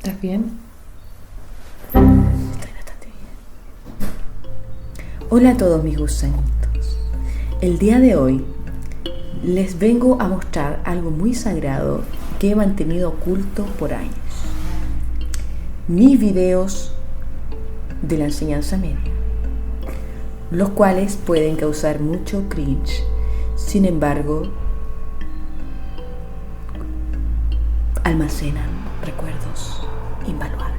¿Estás bien? Estoy bastante bien. Hola a todos mis gusanitos. El día de hoy les vengo a mostrar algo muy sagrado que he mantenido oculto por años. Mis videos de la enseñanza media, los cuales pueden causar mucho cringe. Sin embargo, almacenan recuerdos invaluables.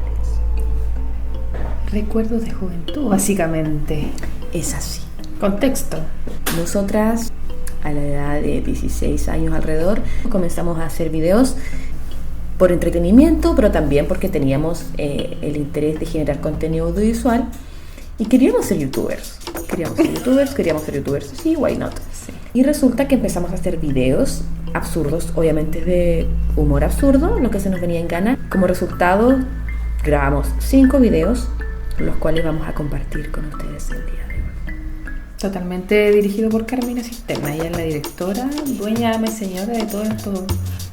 Recuerdos de juventud, básicamente. Es así. Contexto. Nosotras, a la edad de 16 años alrededor, comenzamos a hacer videos por entretenimiento, pero también porque teníamos el interés de generar contenido audiovisual y queríamos ser youtubers. Queríamos ser youtubers. Sí, why not? Sí. Y resulta que empezamos a hacer videos absurdos, obviamente de humor absurdo, lo que se nos venía en gana. Como resultado, grabamos 5 videos, los cuales vamos a compartir con ustedes el día de hoy. Totalmente dirigido por Carmina Cisterna. Ella es la directora, dueña, ama y señora de todos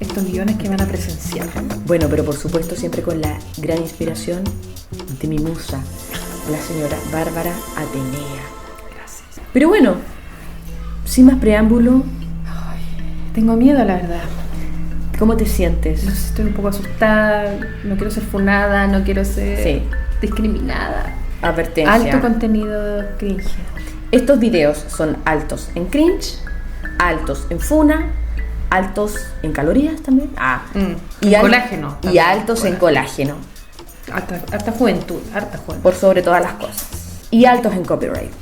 estos guiones que van a presenciar. Bueno, pero por supuesto siempre con la gran inspiración de mi musa, la señora Bárbara Atenea. Gracias. Pero bueno, sin más preámbulo, Tengo miedo, la verdad. ¿cómo te sientes? No sé, estoy un poco asustada, no quiero ser funada, no quiero ser discriminada. Advertencia. Alto contenido cringe. Estos videos son altos en cringe, altos en funa, altos en calorías también. Y colágeno. Y También. altos en colágeno. Harta juventud. Por sobre todas las cosas. Y altos en copyright.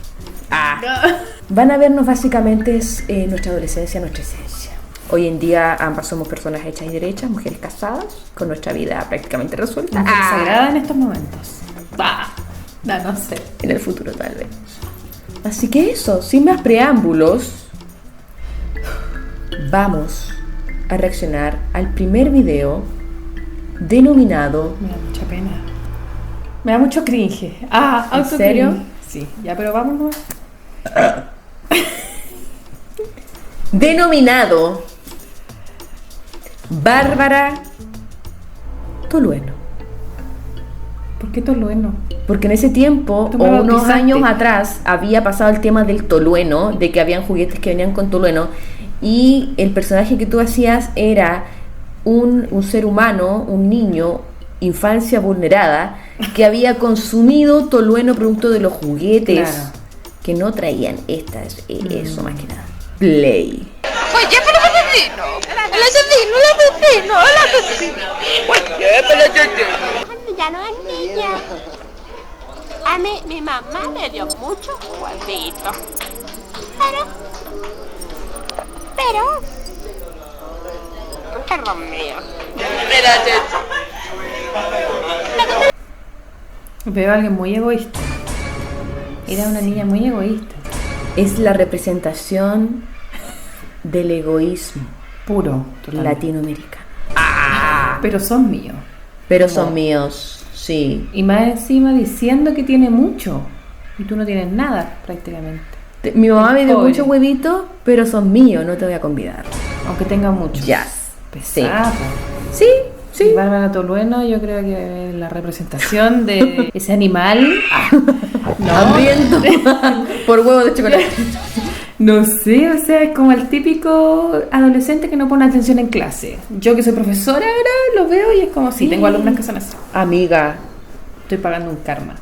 Van a vernos básicamente nuestra adolescencia, nuestra esencia. Hoy en día ambas somos personas hechas y derechas, mujeres casadas, con nuestra vida prácticamente resuelta. Sagrada en estos momentos. No sé. En el futuro tal vez. Así que eso, sin más preámbulos, vamos a reaccionar al primer video denominado... Me da mucha pena. Me da mucho cringe. ¿En serio? Cringe. Sí, ya, pero vámonos. Denominado Bárbara Tolueno. ¿Por qué Tolueno? Porque en ese tiempo, Tú o me unos bautizaste. años atrás, había pasado el tema del tolueno, de que habían juguetes que venían con tolueno, y el personaje que tú hacías era un ser humano, un niño, infancia vulnerada, que había consumido tolueno producto de los juguetes, Claro. que no traían eso más que nada. Play. Oye, pero el asesino. Oye, pero el asesino. Ya no es niña. A mí, mi mamá me dio muchos jueguitos. Pero, perro mío. Espérate. Veo a alguien muy egoísta. Era una niña muy egoísta. Es la representación del egoísmo Puro. total. latinoamericano. Pero son míos. Pero son míos, sí. Y más encima diciendo que tiene mucho. Y tú no tienes nada, prácticamente. Mi mamá me dio Pobre. muchos huevitos, pero son míos, no te voy a convidar. Aunque tenga mucho. Yes. Pesada. Sí, sí. Y Bárbara Tolueno, yo creo que es la representación de ese animal. Hambriento por huevo de chocolate. No sé, o sea, es como el típico adolescente que no pone atención en clase. Yo que soy profesora ahora lo veo y es como si tengo alumnas que son así. Amiga, Estoy pagando un karma.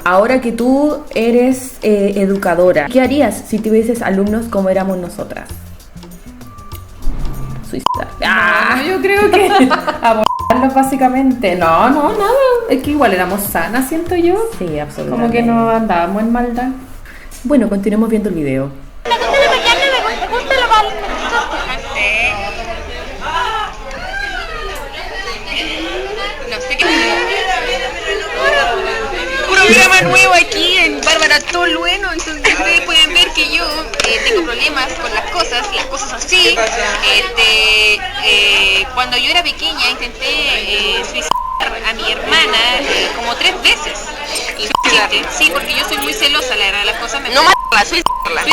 ahora que tú eres educadora, ¿qué harías si tuvieses alumnos como éramos nosotras? Suicidar. No, yo creo que abordarlos básicamente. No, nada. Es que igual éramos sanas, siento yo. Sí, absolutamente. Como que no andábamos en maldad. Bueno, continuemos viendo el video. No sé qué. Programa nuevo aquí en Bárbara Tolueno. Entonces ustedes pueden ver que yo tengo problemas con las cosas así. Cuando yo era pequeña intenté suicidar a mi hermana como 3 veces. Sí, porque yo soy muy celosa, la verdad, las cosas me... No matarla, suicidarla.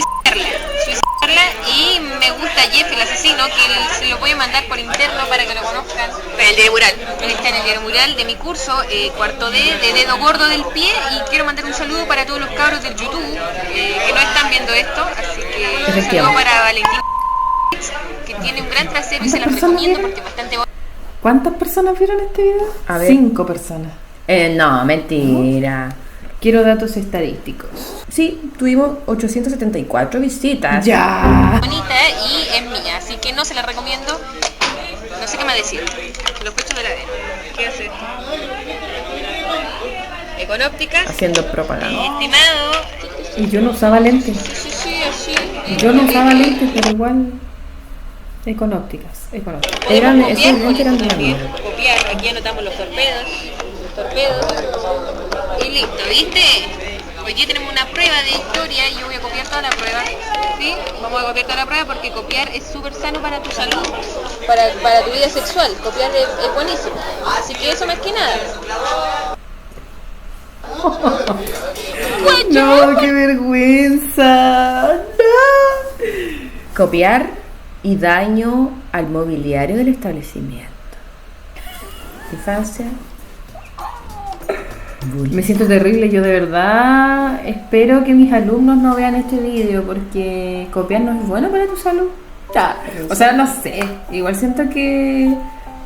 Suicidarla y me gusta Jeff el asesino uno que se lo voy a mandar por interno para que lo conozcan. El diario mural. Él está en el diario mural de mi curso, cuarto D, de dedo gordo del pie, y quiero mandar un saludo para todos los cabros del YouTube que no están viendo esto, así que un saludo para Valentín, que tiene un gran trasero y se las recomiendo porque es bastante bonito. ¿Cuántas personas vieron este video? A ver. 5 personas. No, mentira. Quiero datos estadísticos. Sí, tuvimos 874 visitas. Ya. Bonita y es mía, así que no se la recomiendo. No sé qué más decir. Los pechos de la arena. ¿Qué hace? Econópticas. Haciendo propaganda. Estimado. Y yo no usaba lentes. Sí, así. Yo no usaba lentes, pero igual. Econópticas. Eran, Podemos esos copiar lentes eran de la también, mía. copiar. Aquí anotamos los torpedos. Y listo, ¿viste? Hoy día tenemos una prueba de historia y yo voy a copiar toda la prueba. ¿Sí? Vamos a copiar toda la prueba porque copiar es súper sano para tu salud, para tu vida sexual. Copiar es buenísimo. Así que eso más que nada. No, qué vergüenza. No. Copiar y daño al mobiliario del establecimiento. Infancia. Me siento terrible, yo de verdad espero que mis alumnos no vean este vídeo porque copiar no es bueno para tu salud. O sea, no sé, igual siento que...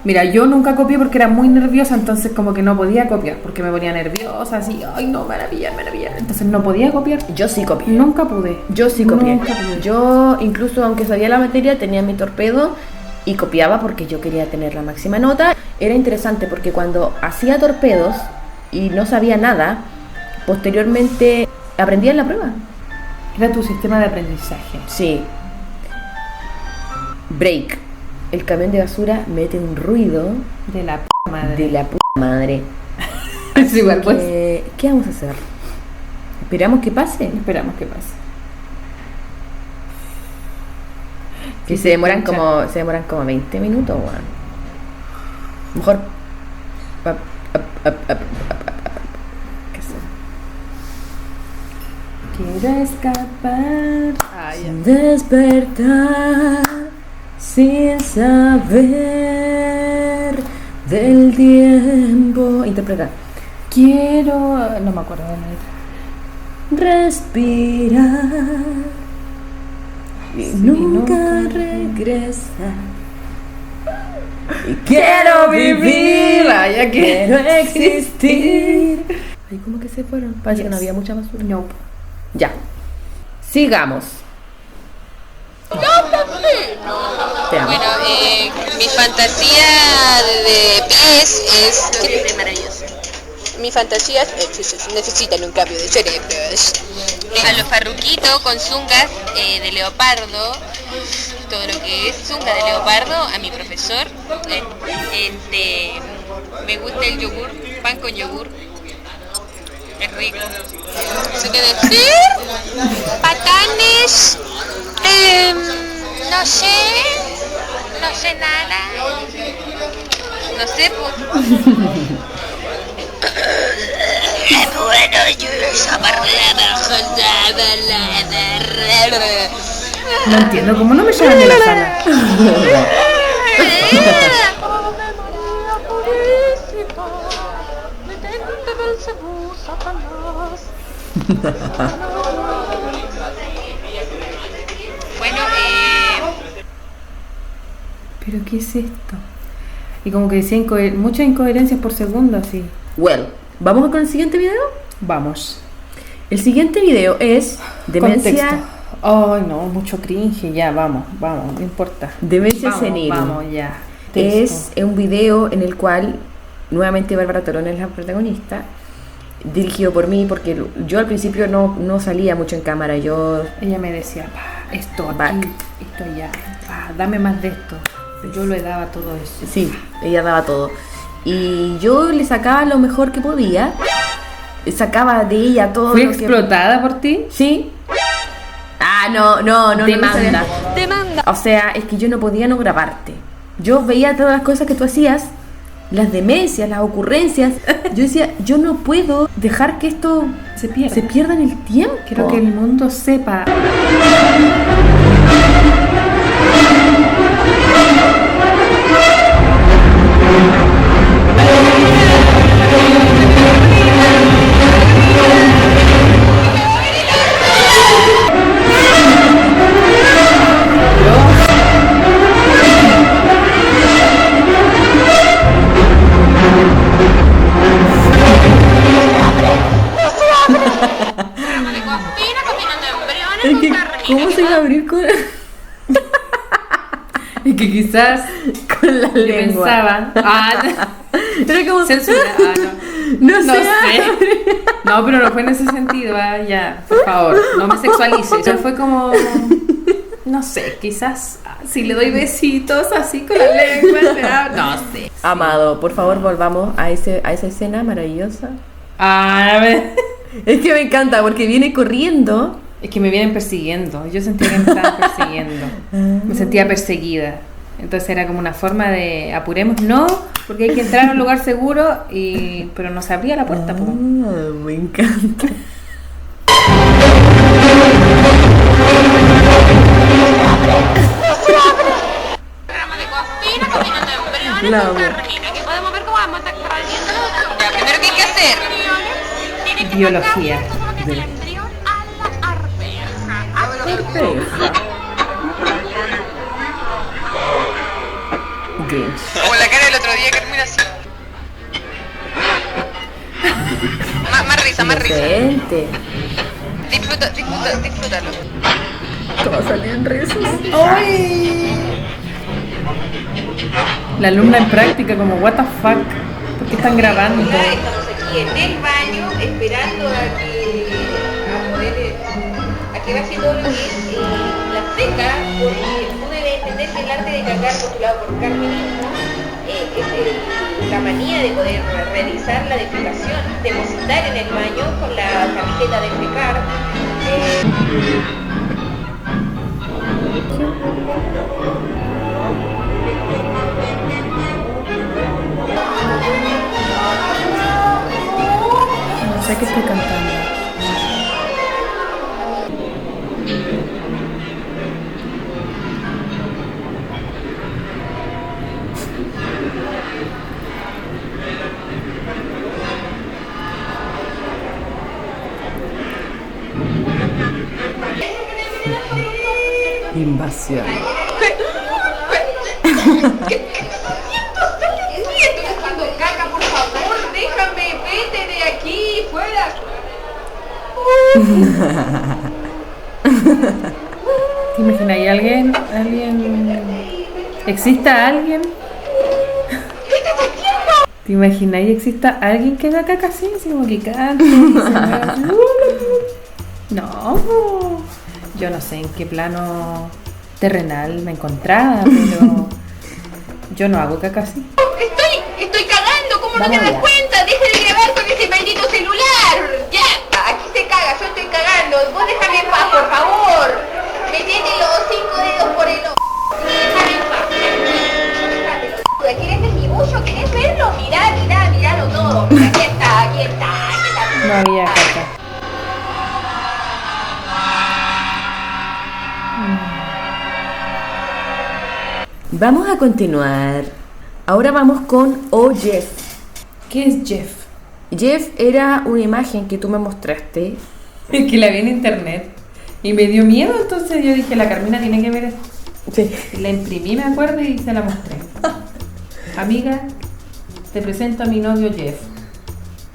Mira, yo nunca copié porque era muy nerviosa, entonces como que no podía copiar porque me ponía nerviosa, así, ay no, me van a pillar. Entonces no podía copiar. Yo sí copié. Nunca pude. Yo sí copié. Nunca pude. Yo, incluso aunque sabía la materia, tenía mi torpedo y copiaba porque yo quería tener la máxima nota. Era interesante porque cuando hacía torpedos y no sabía nada, posteriormente aprendía en la prueba. Era tu sistema de aprendizaje. Sí. Break. El camión de basura mete un ruido De la p madre. de la puta madre. Es igual, pues. ¿Qué vamos a hacer? ¿Esperamos que pase? Esperamos que pase. Que Sí, se demoran escucha. como 20 minutos, weón. Mejor. ¿Qué sé? Quiero escapar. Despertar sin saber del tiempo. Interpretar. Quiero... No me acuerdo de la letra. Respirar y nunca regresar. Y quiero vivir, vaya que- quiero existir. Ay, ¿cómo que se fueron? Parece que no había mucha basura. No. Ya. Sigamos. Te amo. Bueno, mi fantasía de pies es maravilloso. Mi fantasía necesitan un cambio de cerebros. A los farruquitos con zungas de leopardo, todo lo que es zunga de leopardo, a mi profesor. Me gusta el yogur, pan con yogur. Es rico. ¿Eso qué decir? Patanes. No sé nada. No sé, pues. Bueno, yo esa No entiendo, ¿cómo no me llaman de la sala? Bueno, ¿Pero qué es esto? Y como que decía muchas incoherencias por segundo, así. Well, ¿vamos con el siguiente video? Vamos. El siguiente video es demencia, Contexto. Ay, no, mucho cringe. Ya, vamos, no importa. demencia Vamos, senil. Vamos, ya. Es un video en el cual nuevamente Bárbara Torón es la protagonista, dirigido por mí, porque yo al principio no salía mucho en cámara. Yo Ella me decía, pa, esto aquí, Back. esto allá, pa, dame más de esto. Yo le daba todo eso. sí, ella daba todo y yo le sacaba lo mejor que podía, sacaba de ella todo ¿Fui lo que... explotada por ti? Sí. No. Demanda. O sea, es que yo no podía no grabarte. Yo veía todas las cosas que tú hacías, las demencias, las ocurrencias. Yo decía, yo no puedo dejar que esto Se pierde. se pierda en el tiempo. Quiero que el mundo sepa. Y que quizás con la yo lengua. pensaba. Era como Censura. no No sé. sé. No, pero no fue en ese sentido. Ya, por favor, no me sexualice. Eso fue como. No sé, quizás si le doy besitos así con la lengua. No sé. Amado, por favor, volvamos a esa escena maravillosa. A ver. Es que me encanta porque viene corriendo. Es que me vienen persiguiendo. Yo sentía que me estaban persiguiendo. Me sentía perseguida. Entonces era como una forma de apuremos, no, porque hay que entrar a un lugar seguro, pero no se abría la puerta. Po. Me encanta. Programa de cocina, combinando embriones La con amo. carnita. Aquí podemos ver cómo vamos a estar haciendo. Ya, primero, ¿qué hay que hacer? Tiene que Biología. sacarse como que el embrión a la arveja. Grinch. Como la cara del otro día, Carmina, así. Más risa, más risa. Inocente. Disfrútalo. ¿Cómo va a salir en risas? La alumna en práctica, como, what the fuck, ¿por qué están grabando? Estamos aquí en el baño esperando a que baje todo lo que es la feca, porque tú debes entender que el arte de cagar postulado por Carmenismo es la manía de poder realizar la defecación, depositar en el baño con la camiseta de defecar. No sé qué estoy cantando. Invasión. Estoy haciendo caca, por favor, déjame, vete de aquí, fuera. ¿Te imaginas? ¿Hay alguien? ¿Exista alguien? ¿Te imaginas? ¿Exista alguien que haga caca así? Así como que cante. No. Yo no sé en qué plano terrenal me encontraba, pero yo no hago caca así. Estoy cagando, ¿cómo no Vamos te das allá. cuenta? Deja de grabar con ese maldito celular. Ya, aquí se caga, yo estoy cagando. Vos déjame en paz, por favor. Metete los 5 dedos por el ojo. Déjame en paz. Déjame, ¿quieres ver mi bullo? ¿Querés verlo? Miralo todo. Mira, aquí está. No había caca. Vamos a continuar. Ahora vamos con Oh Jeff. ¿Qué es Jeff? Jeff era una imagen que tú me mostraste. Es que la vi en internet y me dio miedo, entonces yo dije, la Carmina tiene que ver esto. Sí. Y la imprimí, me acuerdo, y se la mostré. Amiga, te presento a mi novio Jeff.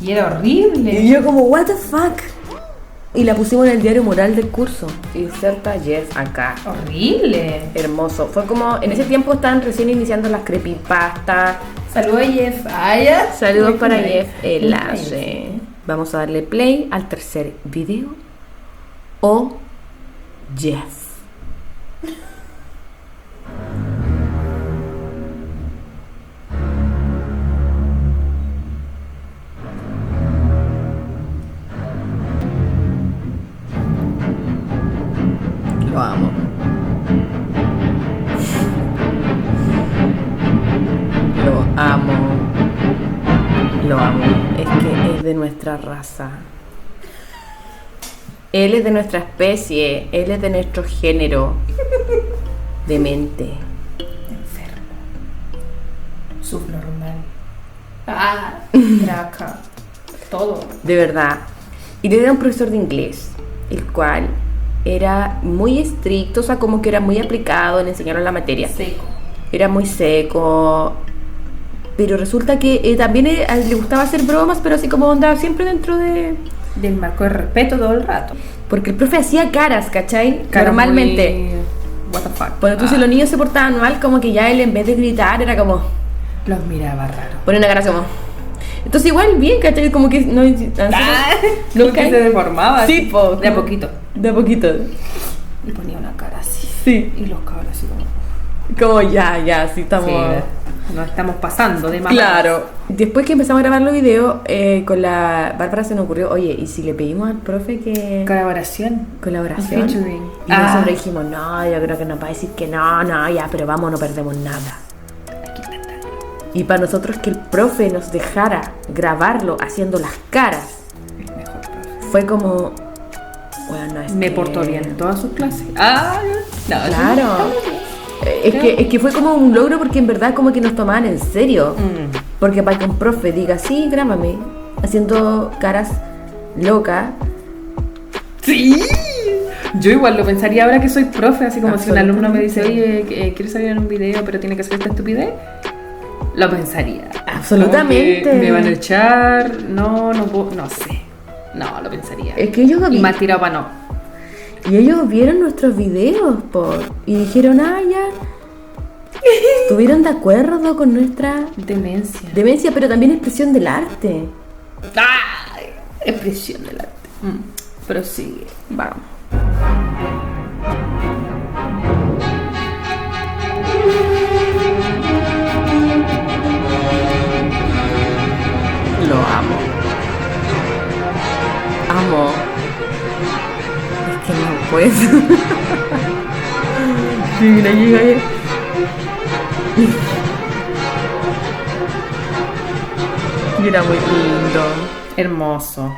Y era horrible. Y yo como, what the fuck. Y la pusimos en el diario moral del curso. Inserta Jeff acá. Horrible. Hermoso. Fue como, en ese tiempo estaban recién iniciando las creepypastas. Saludos a Jeff. Ya. Saludos Muy para bien. Jeff Enlace. Vamos a darle play al tercer video. Oh Jeff. Lo amo. Lo amo. Lo amo. Es que es de nuestra raza. Él es de nuestra especie. Él es de nuestro género. Demente. Subnormal. Draca. Todo. De verdad. Y yo era un profesor de inglés, el cual era muy estricto, o sea, como que era muy aplicado en enseñar la materia. Seco. Era muy seco. Pero resulta que también a él le gustaba hacer bromas, pero así como andaba siempre dentro de... Del marco de respeto todo el rato. Porque el profe hacía caras, ¿cachai? Caras Normalmente. what the fuck. Pero tú, si los niños se portaban mal, como que ya él en vez de gritar era como Los miraba raro. poner una cara así como. Entonces igual bien, ¿cachai? Como que no Nunca se deformaba. Sí, así, po. de a poquito. De a poquito. Y ponía una cara así. Sí. Y los cabros así como. Como ya, sí estamos. Sí, nos estamos pasando de más. Claro. Después que empezamos a grabar los videos, con la Bárbara se nos ocurrió, oye, ¿y si le pedimos al profe que Colaboración. colaboración? Featuring. Y nosotros dijimos, no, yo creo que nos va a decir que no, ya, pero vamos, no perdemos nada. Y para nosotros que el profe nos dejara grabarlo haciendo las caras, El mejor profe. fue como, bueno, es Me que- portó bien en todas sus clases. No, Claro. Es que fue como un logro porque en verdad como que nos tomaban en serio. Porque para que un profe diga, sí, grábame, haciendo caras locas. Sí. Yo igual lo pensaría ahora que soy profe, así como si un alumno me dice, oye, ¿quieres salir en un video pero tiene que hacer esta estupidez? Lo pensaría. Absolutamente. Como que me van a echar, no puedo, no sé. No, lo pensaría. Es que ellos, Y más tirado para no. y ellos vieron nuestros videos y dijeron, ya. Estuvieron de acuerdo con nuestra Demencia. demencia, pero también expresión del arte. ¡Ay! Expresión del arte. Prosigue. Vamos. Lo amo. Amo. Es que no puedo. Sí, mira, llega ahí. Y era muy lindo. Hermoso.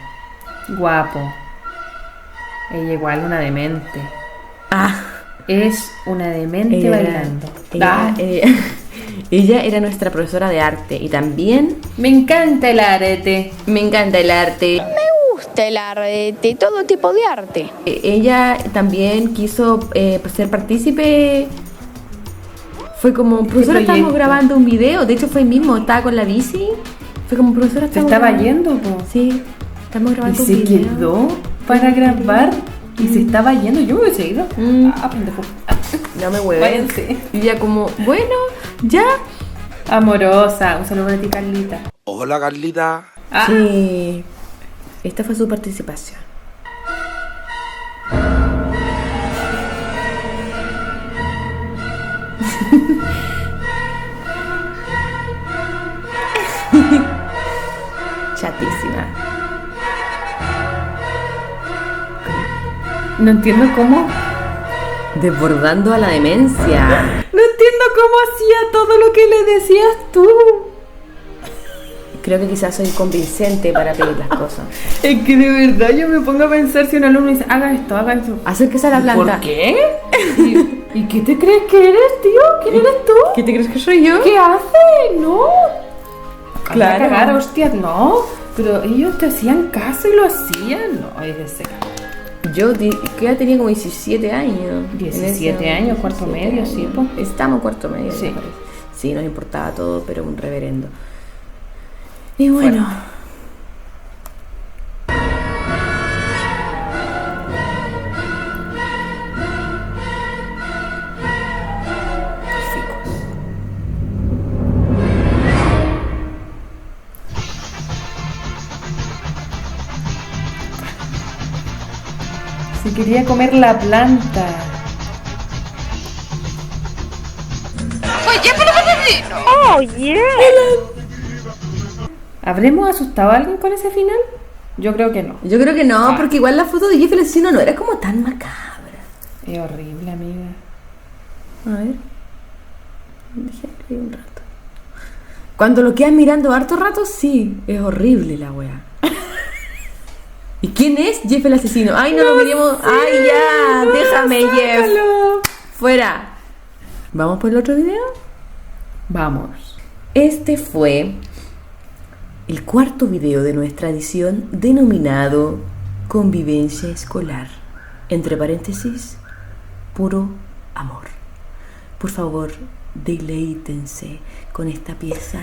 Guapo. Ella igual una demente. Es una demente Ella era- bailando. ella era nuestra profesora de arte y también Me encanta el arete. me encanta el arte. gusta el arte, todo tipo de arte. Ella también quiso ser partícipe. Fue como, profesora, estamos proyecto? grabando un video. De hecho, fue ahí mismo, estaba con la bici. Fue como, profesora, Se estamos estaba grabando. yendo, po. Sí, estamos Y grabando se un video. quedó para grabar. Y se estaba yendo. Yo me hubiese ido. Pendejo. No me hueves. Váyanse. Y ella como, bueno, ya. Amorosa. Un saludo para ti, Carlita. Hola Carlita. Sí. Esta fue su participación. Chatísima. No entiendo cómo. Desbordando a la demencia. No entiendo cómo hacía todo lo que le decías tú. Creo que quizás soy convincente para pedir las cosas. Es que de verdad yo me pongo a pensar si un alumno dice, haga esto, haga esto. Acérquese a la planta. ¿Por qué? ¿Y qué te crees que eres, tío? ¿Quién eres tú? ¿Qué te crees que soy yo? ¿Qué hace? No. Claro. Claro. Cagar, hostias, no. Pero ellos te hacían caso y lo hacían. No, es de seca. Yo que ya tenía como 17 años. 17 años, cuarto medio, sí, po. Estamos en cuarto medio, Sí. me parece. Sí, nos importaba todo, pero un reverendo. Y bueno. Se quería comer la planta. Oye, pero ¿Habremos asustado a alguien con ese final? Yo creo que no. Yo creo que no, porque igual la foto de Jeff el asesino no era como tan macabra. Es horrible, amiga. A ver. Déjame ahí un rato. Cuando lo quedan mirando harto rato, sí, es horrible la wea. ¿Y quién es Jeff el asesino? Ay, no lo miremos. Ay, ya, déjame, Jeff. Sácalo. Fuera. ¿Vamos por el otro video? Vamos. Este fue el cuarto video de nuestra edición denominado Convivencia Escolar. Entre paréntesis, puro amor. Por favor, deleítense con esta pieza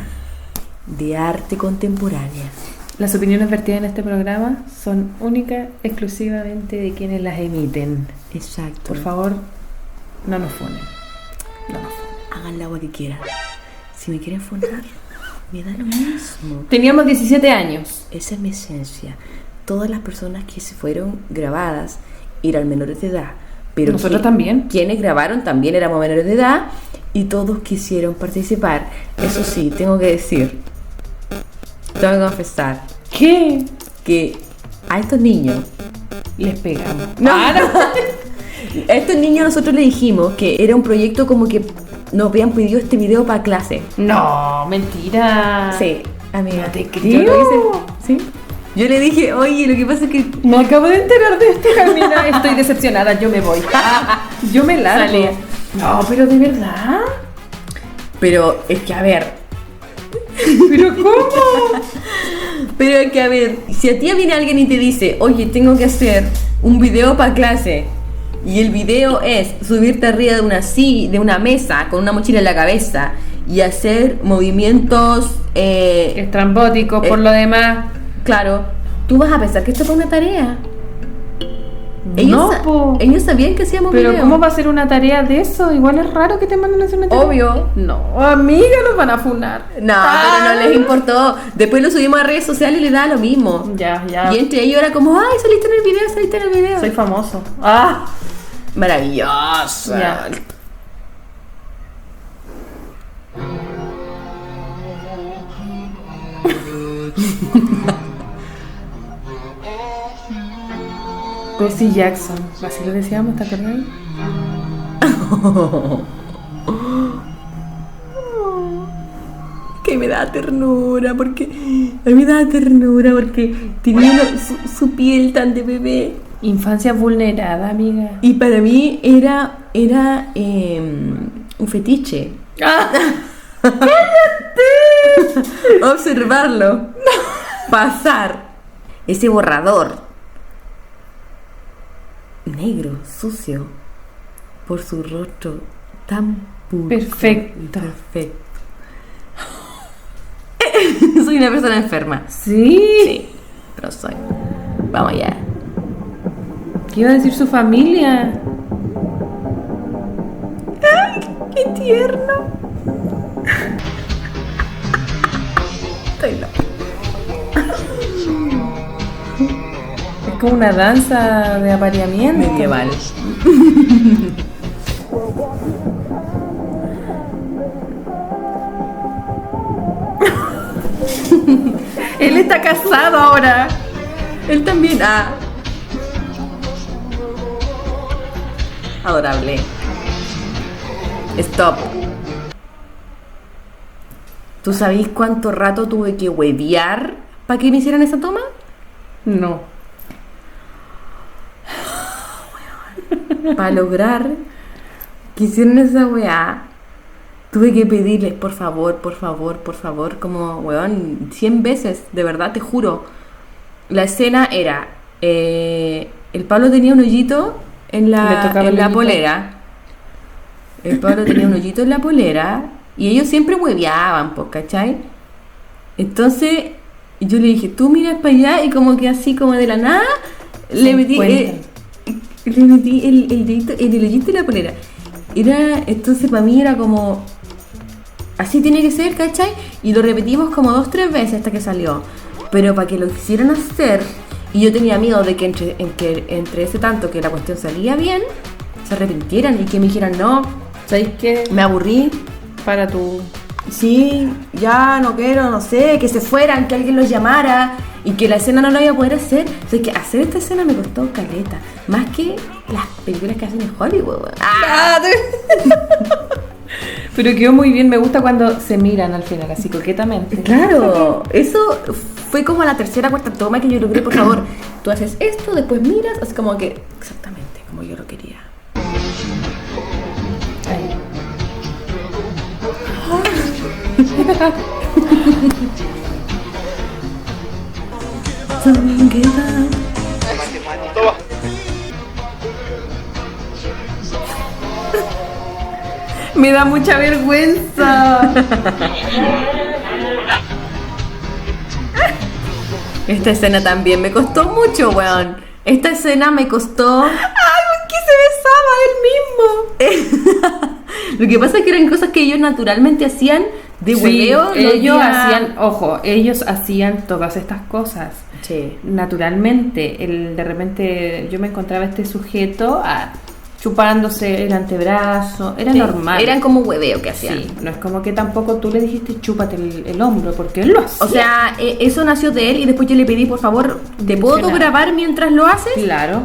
de arte contemporánea. Las opiniones vertidas en este programa son únicas exclusivamente de quienes las emiten. Exacto. Por favor, No nos funen. No nos funen. Hagan la agua que quieran. Si me quieren funar, me da lo mismo. Teníamos 17 años. Esa es mi esencia. Todas las personas que se fueron grabadas eran menores de edad. Pero Nosotros también. Quienes grabaron también éramos menores de edad y todos quisieron participar. Eso sí, tengo que decir, tengo que confesar ¿Qué? que a estos niños, Les pegamos. no, a estos niños nosotros les dijimos que era un proyecto como que nos habían pedido este video para clase. No, mentira. Sí, amiga. No te Yo creo. lo hice, ¿sí? Yo le dije, oye, lo que pasa es que Me acabo de enterar de esto, Carmina. Estoy decepcionada, yo me voy. Yo me largo. Salí. No, pero de verdad. pero es que a ver, ¿Pero cómo? pero es que a ver, si a ti viene alguien y te dice, oye, tengo que hacer un video para clase y el video es subirte arriba de una mesa con una mochila en la cabeza y hacer movimientos, Estrambótico, por lo demás. claro, tú vas a pensar que esto fue una tarea. No, po. Ellos sabían que hacíamos Pero video. ¿cómo va a ser una tarea de eso? Igual es raro que te manden a hacer una tarea. Obvio. No, amiga, nos van a funar. No, pero no les importó. Después lo subimos a redes sociales y les daba lo mismo. Ya, ya. Y entre ellos era como, ay, saliste en el video, saliste en el video. Soy famoso. Ah, Maravilloso. ya. Percy Jackson. Así lo decíamos, ¿te acuerdas? Que me da ternura porque a mí me da ternura porque tenía su piel tan de bebé Infancia vulnerada, amiga. y para mí era un fetiche. Observarlo, pasar ese borrador negro, sucio, por su rostro tan puro. Perfecto. Perfecto. Soy una persona enferma. Sí. Sí, pero soy. Vamos allá. ¿Qué iba a decir su familia? ¡Qué tierno! Estoy loca. Es como una danza de apareamiento. Medieval. Él está casado ahora. Él también. Ah. Adorable. Stop. ¿Tú sabéis cuánto rato tuve que huevear para que me hicieran esa toma? No. Para lograr que hicieran esa weá, tuve que pedirles, por favor, como, weón, 100 veces, de verdad, te juro. La escena era, el Pablo tenía un hoyito en Le tocaba el la hoyito. polera. El Pablo tenía un hoyito en la polera y ellos siempre hueveaban, pues, ¿cachai? Entonces, yo le dije, tú miras para allá y como que así, como de la nada, le metí el dedito en el hoyito de la polera. Entonces para mí era como, así tiene que ser, ¿cachai? Y lo repetimos como 2-3 veces hasta que salió. Pero para que lo quisieran hacer, y yo tenía miedo de que entre ese tanto que la cuestión salía bien, se arrepintieran y que me dijeran, no, ¿Sabéis qué? me aburrí, Para tu... sí, ya no quiero, no sé, que se fueran, que alguien los llamara y que la escena no la iba a poder hacer. O sea, que hacer esta escena me costó caleta, más que las películas que hacen en Hollywood. weón. Pero quedó muy bien, me gusta cuando se miran al final, así coquetamente. Claro, eso fue como la tercera, cuarta toma que yo logré. Por favor, tú haces esto, después miras, así como que exactamente como yo lo quería. Ahí. Me da mucha vergüenza. Esta escena también me costó mucho, weón. Esta escena me costó. ¡Ay, que se besaba él mismo! mismo. Lo que pasa es que eran cosas que ellos naturalmente hacían de hueveo. Ellos hacían todas estas cosas. Sí. Naturalmente, de repente yo me encontraba este sujeto chupándose el antebrazo, era normal. Eran como hueveo que hacían. Sí, no es como que tampoco tú le dijiste chúpate el hombro, porque él lo hacía. O sea, eso nació de él y después yo le pedí, por favor, ¿te puedo grabar mientras lo haces? Claro.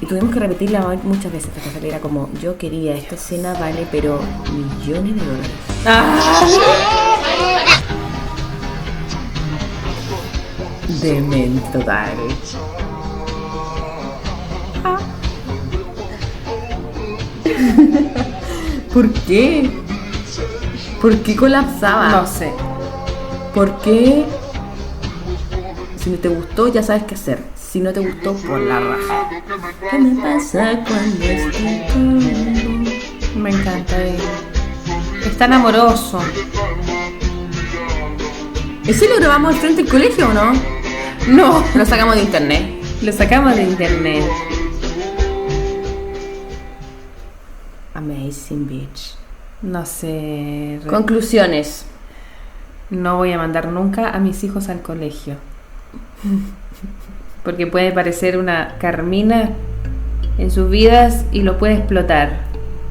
Y tuvimos que repetirla muchas veces hasta que saliera como, yo quería, esta escena vale pero millones de dólares. Demente total. ¿Por qué? ¿Por qué colapsaba? No sé. ¿Por qué? Si no te gustó, ya sabes qué hacer. Si no te gustó, por la raja. ¿Qué me pasa cuando estoy contigo? Me encanta él. Es tan amoroso. ¿Ese lo grabamos al frente del colegio o no? No, Lo sacamos de internet. lo sacamos de internet. Amazing bitch. No sé. Conclusiones. No voy a mandar nunca a mis hijos al colegio. Porque puede parecer una Carmina en sus vidas y lo puede explotar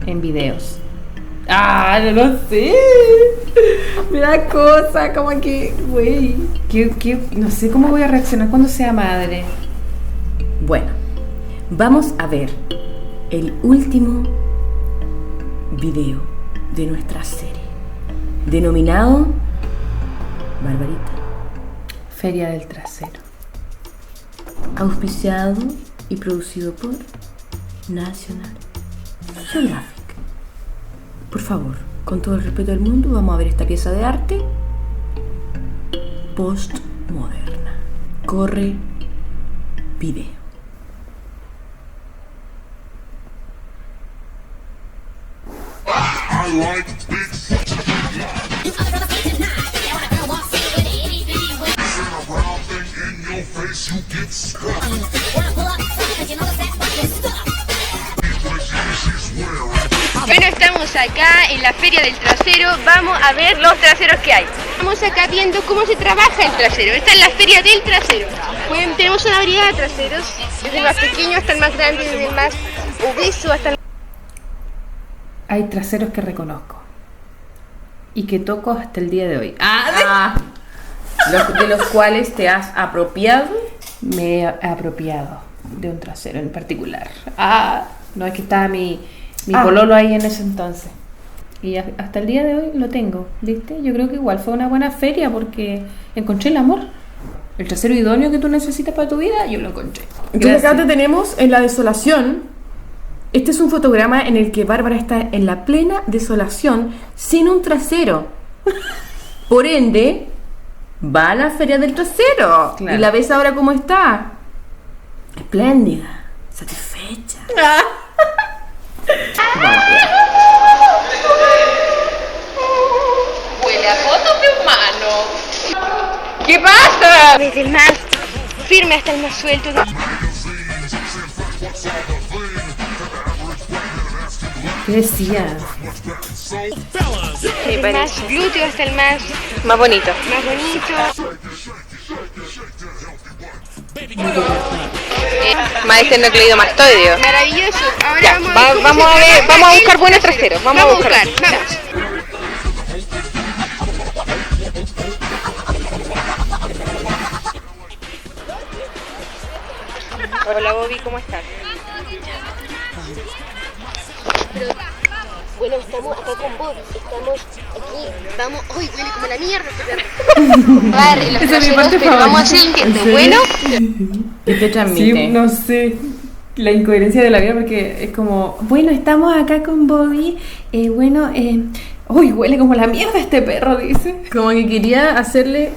en videos. No lo sé. Me da cosa, como que, güey. No sé cómo voy a reaccionar cuando sea madre. Bueno, vamos a ver el último video de nuestra serie, denominado Barbarita. Feria del Trasero. Auspiciado y producido por National Geographic. Por favor, con todo el respeto del mundo, vamos a ver esta pieza de arte postmoderna. Corre video. Bueno, estamos acá en la Feria del Trasero, vamos a ver los traseros que hay. Estamos acá viendo cómo se trabaja el trasero. Esta es la Feria del Trasero. Bueno, tenemos una variedad de traseros, desde el más pequeño hasta el más grande, desde el más obeso hasta el... Hay traseros que reconozco y que toco hasta el día de hoy. De los cuales te has apropiado. Me he apropiado de un trasero en particular. No, es que estaba mi pololo ahí en ese entonces. Y hasta el día de hoy lo tengo, ¿viste? Yo creo que igual fue una buena feria porque encontré el amor. El trasero idóneo que tú necesitas para tu vida, yo lo encontré. Entonces acá te tenemos en la desolación. Este es un fotograma en el que Bárbara está en la plena desolación, sin un trasero. Por ende, va a la feria del trasero. Claro. Y la ves ahora cómo está. Espléndida, satisfecha. Huele a fotos de humano. ¿Qué pasa? Desde el más firme hasta el más suelto. ¿Qué decía? Desde el más glúteo hasta el más bonito. Más bonito. Más esternocleidomastoideo. Maravilloso. Ahora Ya, vamos a ver, vamos a buscar buenos traseros. Vamos a buscar. Vamos. Hola Bobby, ¿cómo estás? Bueno, estamos acá con Bob, estamos aquí, vamos, uy, huele como la mierda este perro. A ver, los traseros, pero vamos a hacer el intento. Bueno, ¿Qué te transmite? Sí, no sé. La incoherencia de la vida porque es como, bueno, estamos acá con Bobby. Uy, huele como la mierda este perro, dice. Como que quería hacerle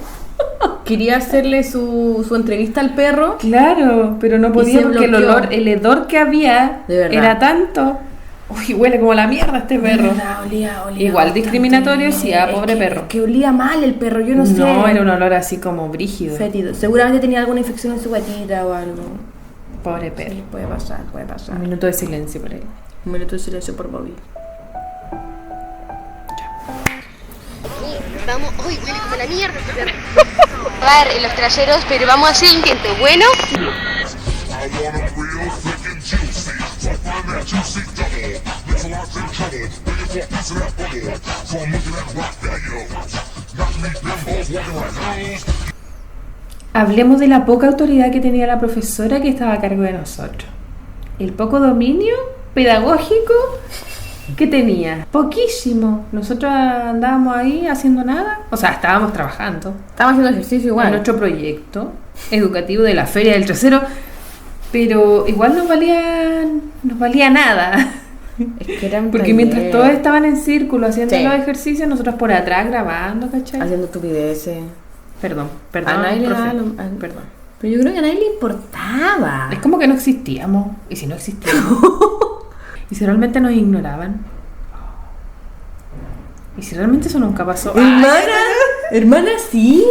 su entrevista al perro. Claro, pero no Y podía se porque bloqueó. el hedor que había De verdad. era tanto. Uy, huele como la mierda este perro. Olía Igual bastante discriminatorio, bien. sí, pobre perro. Que olía mal el perro, yo no sé. No, era un olor así como brígido. Fétido. Seguramente tenía alguna infección en su guatita o algo. Pobre perro. Sí, puede pasar. Un minuto de silencio por él. Un minuto de silencio por Bobby. Vamos, uy, huele como la mierda. A ver, en los traseros, pero vamos a hacer el intento. Bueno. Hablemos de la poca autoridad que tenía la profesora que estaba a cargo de nosotros. El poco dominio pedagógico que tenía. Poquísimo. Nosotros andábamos ahí haciendo nada. O sea, estábamos trabajando. Estábamos haciendo ejercicio igual. En nuestro proyecto educativo de la Feria del Trasero. Pero igual nos valía nada. Es que eran Porque mientras todos estaban en círculo haciendo Sí. los ejercicios, nosotros por atrás grabando, ¿cachai? haciendo estupideces. Perdón, A nadie le profe. daba Perdón. Pero yo creo que a nadie le importaba. Es como que no existíamos. ¿Y si no existíamos? ¿Y si realmente nos ignoraban? ¿Y si realmente eso nunca pasó? Hermana, sí.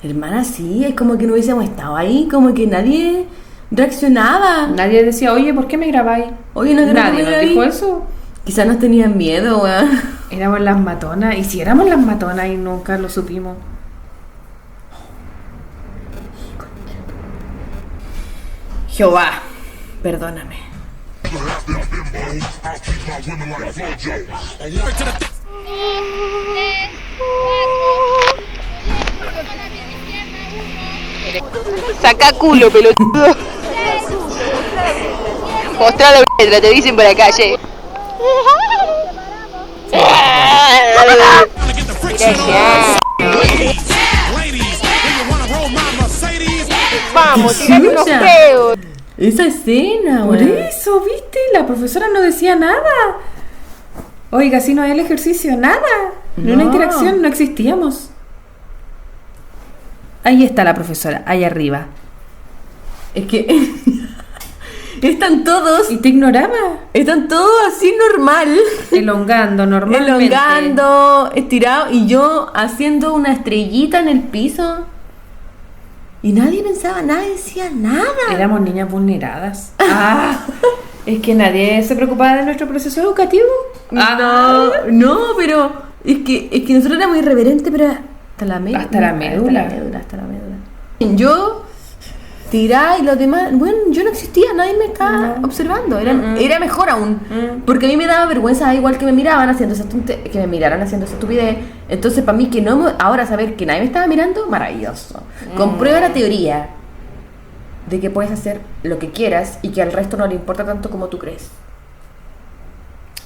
Hermana, sí. Es como que no hubiésemos estado ahí. Como que nadie reaccionaba. Nadie decía, oye, ¿por qué me grabáis? Oye, no creo que Nadie me nos grabéis. dijo eso. Quizás nos tenían miedo, weón. Éramos las matonas. ¿Y si éramos las matonas y nunca lo supimos? Jehová, perdóname. Saca culo, pelotudo. Mostrar la letra, te dicen por la calle. Vamos, tirate unos Chucha. pedos. Esa escena, Por weón. eso, ¿viste? La profesora no decía nada. Oiga, si no hay el ejercicio, nada. Ni una No. interacción, no existíamos. Ahí está la profesora, ahí arriba. Es que están todos así normal, Elongando normalmente. elongando, estirado y yo haciendo una estrellita en el piso y nadie pensaba, nadie decía nada. Éramos niñas vulneradas. Es que nadie se preocupaba de nuestro proceso educativo. No, pero es que nosotros éramos irreverentes, pero hasta la médula. Hasta la médula. Hasta la médula. Yo tiraba y los demás, bueno, yo no existía, nadie me estaba observando. Era mejor aún, porque a mí me daba vergüenza igual que me miraban haciendo que me miraran haciendo esa estupidez. Entonces para mí que ahora saber que nadie me estaba mirando, maravilloso. Comprueba la teoría de que puedes hacer lo que quieras y que al resto no le importa tanto como tú crees.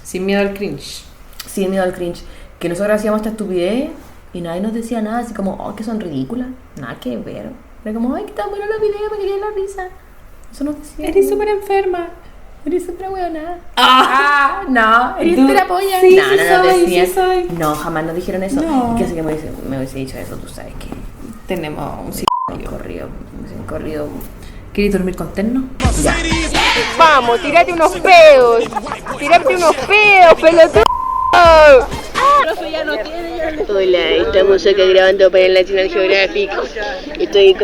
Sin miedo al cringe. Sin miedo al cringe. Que nosotros hacíamos esta estupidez y nadie nos decía nada, así como, oh, que son ridículas. Nada que ver. Era como, ay, que tan buenos los videos, me quería la risa. Eso nos decía. Eres súper enferma. Eres súper buena. No. Eres ¿Tú? súper polla. Sí, no, sí no nos soy, decían. sí soy. No, jamás nos dijeron eso. No. ¿Qué hace que me hubiese dicho eso? Tú sabes que Tenemos un corrido. ¿Queréis dormir con terno? Vamos, tirate unos pedos. Tirate unos pedos, pelotudo. Hola, estamos acá grabando para el National Geographic.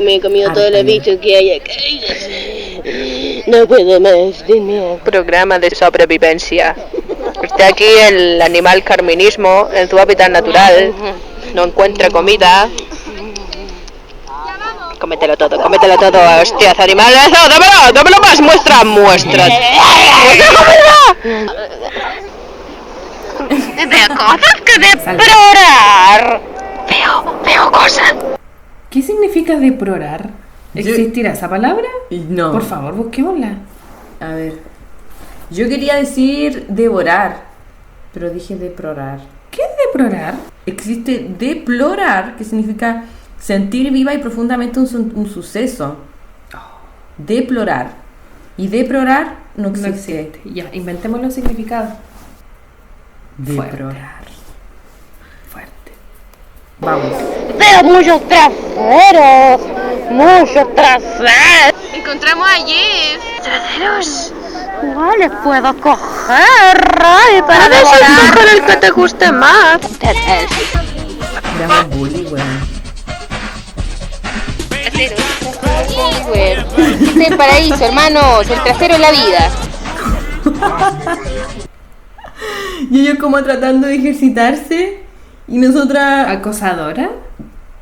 Me he comido todos los bichos que hay acá. No puedo más, denme agua. Programa de sobrevivencia. Está aquí el animal carminismo en su hábitat natural. No encuentra comida. Cómetelo todo, hostias, animales. No, dámelo más, muestra. Veo cosas que deplorar. Veo cosas. ¿Qué significa deplorar? ¿Existirá esa palabra? No. Por favor, busquémosla. A ver. Yo quería decir devorar, pero dije deplorar. ¿Qué es deplorar? Existe deplorar, que significa sentir viva y profundamente un suceso. Deplorar. Y deplorar no No existe. existe. Ya, inventemos los significados. Deplorar. Fuerte. Vamos. Veo muchos traseros. Encontramos a Jeff. Traseros. No les puedo coger. Ay, para devorar. Con el que te guste más. Éramos bully, weón. Traseros. Este es el paraíso, hermanos, el trasero es la vida. Y ellos como tratando de ejercitarse y nosotras... ¿Acosadora?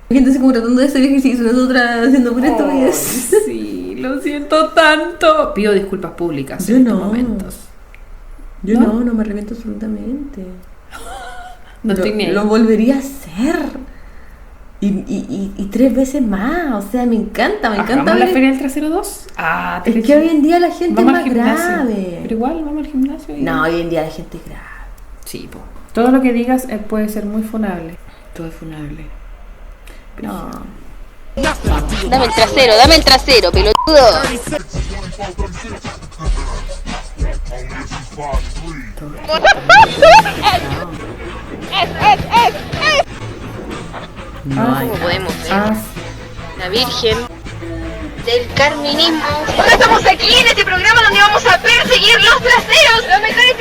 La gente como tratando de hacer ejercicio y nosotras haciendo por estupidez. Sí, lo siento tanto. Pido disculpas públicas Yo en no. estos momentos. Yo ¿No? no me arrepiento absolutamente. No estoy ni ahí. Lo volvería a hacer. Y 3 veces más. O sea, me encanta ¿Hagamos la ver- feria del trasero 2? Ah, Es que hoy en día la gente vamos es al más gimnasio. grave. Pero igual, vamos al gimnasio. Y... No, hoy en día la gente es grave. Sí, po. Todo lo que digas puede ser muy funable. Todo es funable. No. Dame el trasero, pelotudo. No hay. ¿Cómo podemos ver? Ah, La Virgen del Carminismo. Ahora estamos aquí en este programa donde vamos a perseguir los traseros. Los mejores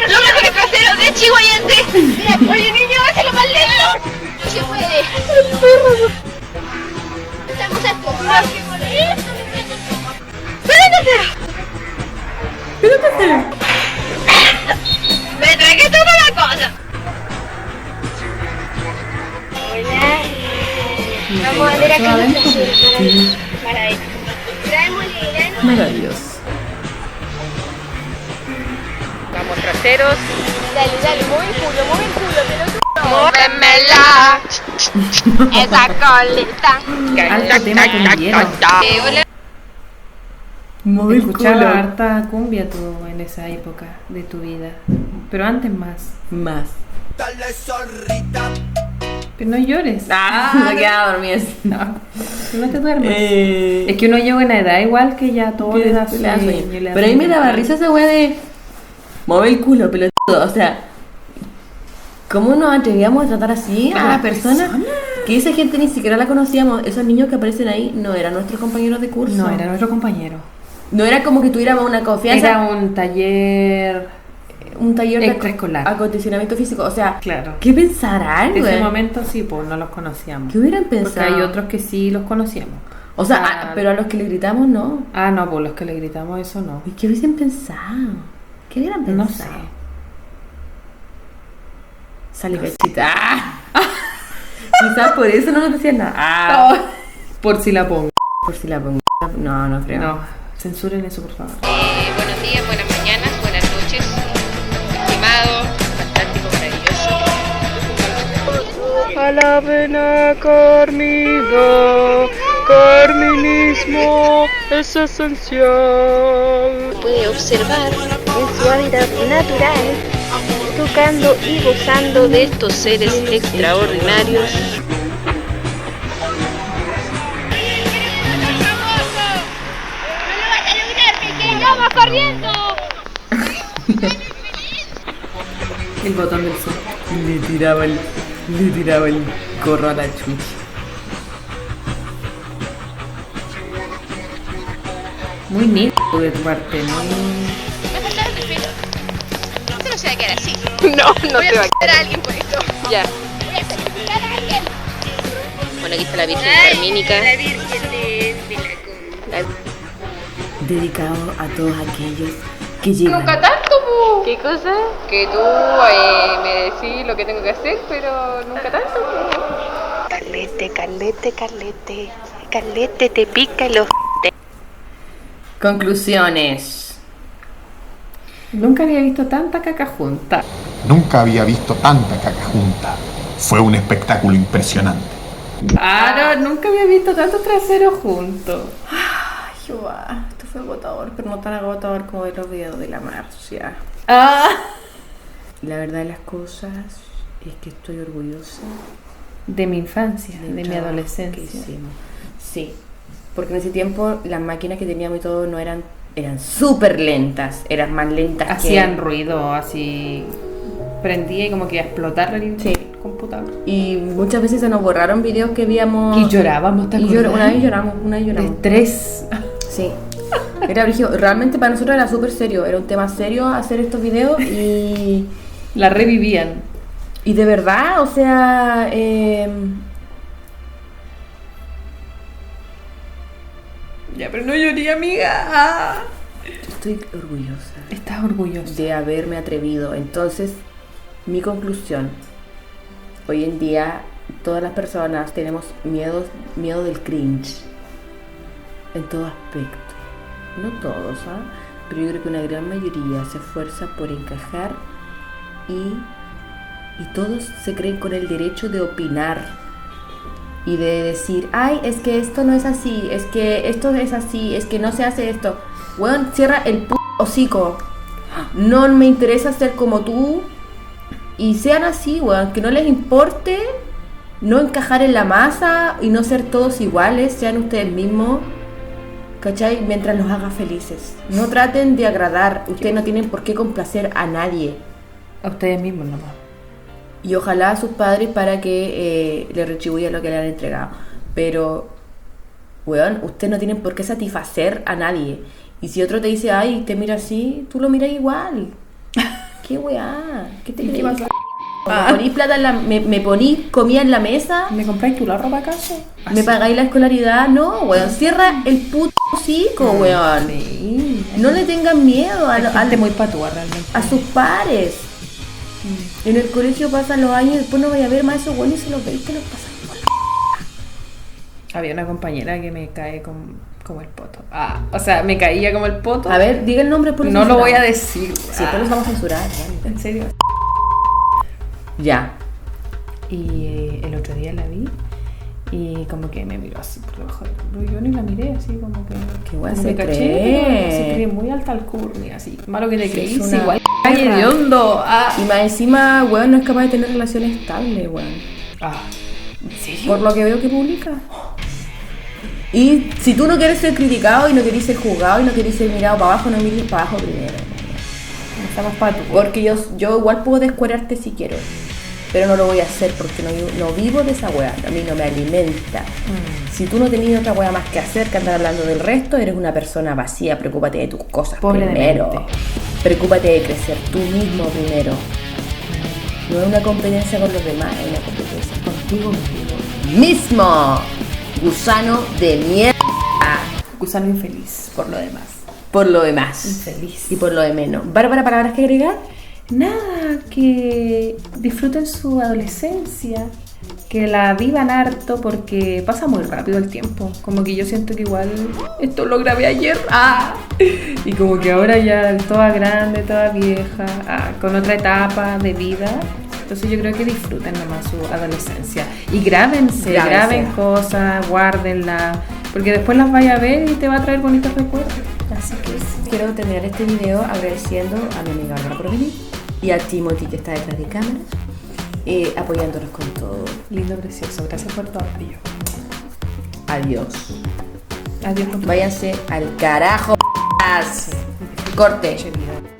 traseros de Chihuayense. Mira, oye niño, hazlo más lento. No se puede. Estamos esposados. Me tragué toda la cosa. Hola. Vamos a ver acá los traseros para esto. Traemos el grano. Maravilloso. Vamos traseros. Dale, mueve el culo, pelotudo. Móvemela. Esa colita. alto tema cumbiero. Hola. Mueve el Escuchaba culo. harta cumbia tú en esa época de tu vida. Pero antes más. Más. Pero no llores. Me quedaba dormida. No, que no te duermas. Es que uno llega a una edad igual que ya todo le da sueño, le da Pero a mí me sueño. daba risa esa weá de mueve el culo, pelotudo. O sea, ¿cómo nos atrevíamos a tratar así a la persona? Que esa gente ni siquiera la conocíamos. Esos niños que aparecen ahí no eran nuestros compañeros de curso. No, era nuestro compañero. No era como que tuviéramos una confianza. Era un taller. un taller de extraescolar. acondicionamiento físico. O sea, Claro. ¿qué pensarán, En ese güey? momento sí, pues no los conocíamos. ¿Qué hubieran Porque pensado? hay otros que sí los conocíamos. O sea, pero a los que le gritamos no. Ah, no, pues los que le gritamos eso no. ¿Y qué hubiesen pensado? ¿Qué hubieran pensado? No sé. Sale cachita. Quizás por eso no nos decían nada. Por si la pongo. Por si la pongo. No creo. No, censuren eso, por favor. Buenos días, buenas mañanas, buenas noches. Estimado, fantástico, maravilloso. Alaben a Carmina, Carminismo es esencial. Puede observar en su hábitat natural, tocando y gozando de estos seres extraordinarios. ¡Vamos corriendo! El botón del sur. Le tiraba el gorro a la chucha. Muy niño de tu parte, muy... Me faltaron el pelo. Esto no se va a quedar así. No Voy te va a felicitar a alguien por esto. Ya. Voy a felicitar a alguien. Bueno, aquí está la Virgen Carmínica. La Virgen de la Dedicado a todos aquellos que llevan. ¿Qué cosa? Que tú me decís lo que tengo que hacer, pero nunca tanto. Carlete, te pica los... Conclusiones. Nunca había visto tanta caca junta. Nunca había visto tanta caca junta. Fue un espectáculo impresionante. Claro, nunca había visto tantos traseros juntos. Ay, Jehová, esto fue agotador, pero no tan agotador como ver los videos de la Marcia. La verdad de las cosas es que estoy orgullosa De mi infancia, del de mi trabajo que adolescencia. hicimos. Sí, porque en ese tiempo las máquinas que teníamos y todo no eran súper lentas, eran más lentas Hacían ruido, así... Prendía y como que iba a explotar el Sí. computador. y muchas veces se nos borraron videos que veíamos. Y llorábamos, ¿te Y acuerdas? una vez lloramos. De estrés. Sí. Era brígido. Realmente para nosotros era súper serio. Era un tema serio hacer estos videos y La revivían. de verdad, o sea, Ya, pero no lloré, amiga. Estoy orgullosa. Estás orgullosa de haberme atrevido. Entonces, mi conclusión: hoy en día todas las personas tenemos miedo del cringe en todo aspecto. No todos, pero yo creo que una gran mayoría se esfuerza por encajar y todos se creen con el derecho de opinar y de decir, ay, es que esto no es así, es que esto es así, es que no se hace esto. Weón, cierra el hocico. No me interesa ser como tú. Y sean así, weón, que no les importe no encajar en la masa y no ser todos iguales, sean ustedes mismos, ¿cachai? Mientras los haga felices. No traten de agradar, ustedes no tienen por qué complacer a nadie. a ustedes mismos nomás. Y ojalá a sus padres para que le retribuyan lo que le han entregado. Pero, weón, ustedes no tienen por qué satisfacer a nadie. Y si otro te dice, ay, te mira así, tú lo miras igual. ¿Qué weá? ¿Qué te crees? Me poní plata en la, me poní comida en la mesa. ¿Me compráis tú la ropa acaso? ¿Me pagáis la escolaridad? No, weón, cierra el puto hocico, weón. Sí. No le tengan miedo a muy patúa realmente. a sus pares. En el colegio pasan los años y después no vaya a ver más esos buenos y se los veis que los pasan por la... Había una compañera que me cae como el poto. O sea, me caía como el poto. A ver, diga el nombre por No lo voy a decir. Sí, después los vamos a censurar. ¿En serio? Ya. Y el otro día la vi y como que me miró así por debajo del hombro. Yo ni la miré, así como que... Qué guay como se me caché, cree. pero se cree muy alta alcurnia, así. Malo que te Sí, creís, es una igual perra. de hondo. Y más encima, weón, no es capaz de tener relaciones estables, weón. ¿En serio? Por lo que veo que publica. Y si tú no quieres ser criticado y no quieres ser juzgado y no quieres ser mirado para abajo, no mires para abajo primero. Estamos patos. Porque yo igual puedo descuerarte si quiero, pero no lo voy a hacer porque no vivo de esa weá, a mí no me alimenta. Si tú no tenías otra weá más que hacer que andar hablando del resto, eres una persona vacía, preocúpate de tus cosas Pobre de primero. mente. Preocúpate de crecer tú mismo primero. No es una competencia con los demás, es una competencia Contigo mismo. Gusano de mierda. Gusano infeliz, por lo demás. Por lo demás. Infeliz. Y por lo de menos. Bárbara, ¿palabras que agregar? Nada, que disfruten su adolescencia, que la vivan harto porque pasa muy rápido el tiempo. Como que yo siento que igual esto lo grabé ayer. Y como que ahora ya toda grande, toda vieja, con otra etapa de vida. Entonces yo creo que disfruten nomás su adolescencia. Y grábense, graben cosas, guárdenlas, porque después las vaya a ver y te va a traer bonitos recuerdos. Así que quiero terminar este video agradeciendo a mi amiga Bárbara por venir y a Timothy que está detrás de cámaras, apoyándonos con todo. Lindo, precioso. Gracias por todo, apoyo. Adiós. Adiós con tu Váyanse al carajo. Corte. vida.